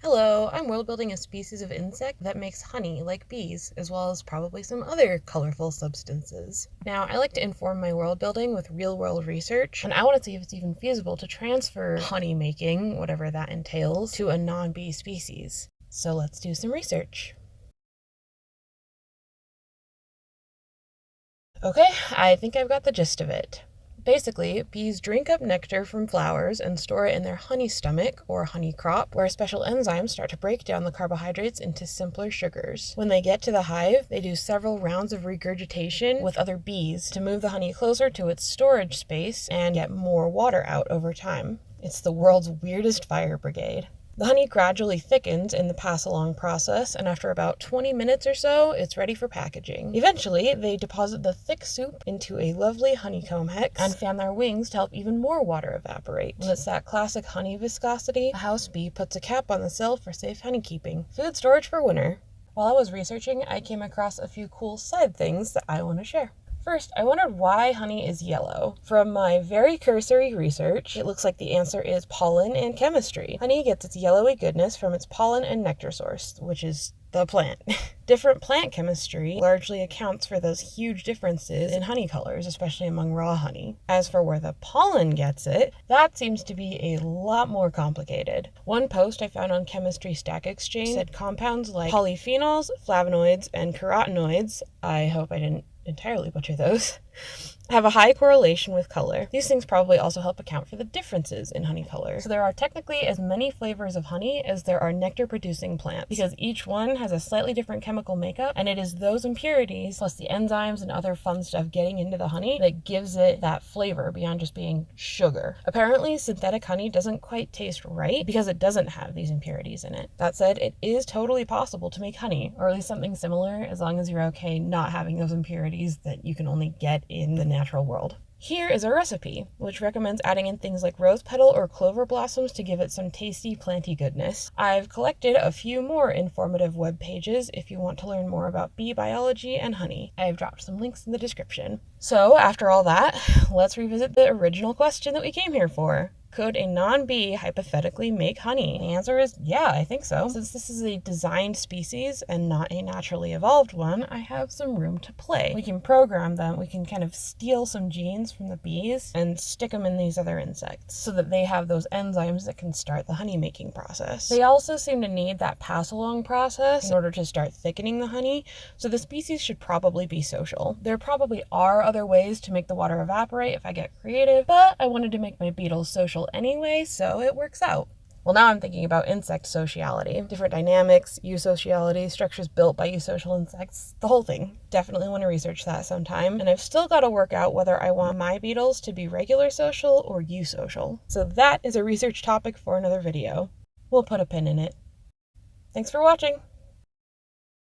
Hello, I'm world building a species of insect that makes honey like bees, as well as probably some other colorful substances. Now, I like to inform my world building with real world research, and I want to see if it's even feasible to transfer honey making, whatever that entails, to a non-bee species. So let's do some research. Okay, I think I've got the gist of it. Basically, bees drink up nectar from flowers and store it in their honey stomach, or honey crop, where special enzymes start to break down the carbohydrates into simpler sugars. When they get to the hive, they do several rounds of regurgitation with other bees to move the honey closer to its storage space and get more water out over time. It's the world's weirdest fire brigade. The honey gradually thickens in the pass-along process, and after about 20 minutes or so, it's ready for packaging. Eventually, they deposit the thick soup into a lovely honeycomb hex and fan their wings to help even more water evaporate. When it's that classic honey viscosity, a house bee puts a cap on the cell for safe honey keeping. Food storage for winter. While I was researching, I came across a few cool side things that I want to share. First, I wondered why honey is yellow. From my very cursory research, it looks like the answer is pollen and chemistry. Honey gets its yellowy goodness from its pollen and nectar source, which is the plant. Different plant chemistry largely accounts for those huge differences in honey colors, especially among raw honey. As for where the pollen gets it, that seems to be a lot more complicated. One post I found on Chemistry Stack Exchange said compounds like polyphenols, flavonoids, and carotenoids, I hope I didn't entirely butcher those, have a high correlation with color. These things probably also help account for the differences in honey color. So there are technically as many flavors of honey as there are nectar-producing plants, because each one has a slightly different chemical makeup, and it is those impurities, plus the enzymes and other fun stuff getting into the honey, that gives it that flavor beyond just being sugar. Apparently, synthetic honey doesn't quite taste right because it doesn't have these impurities in it. That said, it is totally possible to make honey, or at least something similar, as long as you're okay not having those impurities that you can only get in the natural world. Here is a recipe, which recommends adding in things like rose petal or clover blossoms to give it some tasty planty goodness. I've collected a few more informative web pages if you want to learn more about bee biology and honey. I've dropped some links in the description. So after all that, let's revisit the original question that we came here for. Could a non-bee hypothetically make honey? The answer is yeah, I think so. Since this is a designed species and not a naturally evolved one, I have some room to play. We can program them, we can kind of steal some genes from the bees and stick them in these other insects so that they have those enzymes that can start the honey making process. They also seem to need that pass-along process in order to start thickening the honey, so the species should probably be social. There probably are other ways to make the water evaporate if I get creative, but I wanted to make my beetles social anyway, so it works out. Well, now I'm thinking about insect sociality, different dynamics, eusociality, structures built by eusocial insects, the whole thing. Definitely want to research that sometime, and I've still got to work out whether I want my beetles to be regular social or eusocial. So that is a research topic for another video. We'll put a pin in it. Thanks for watching!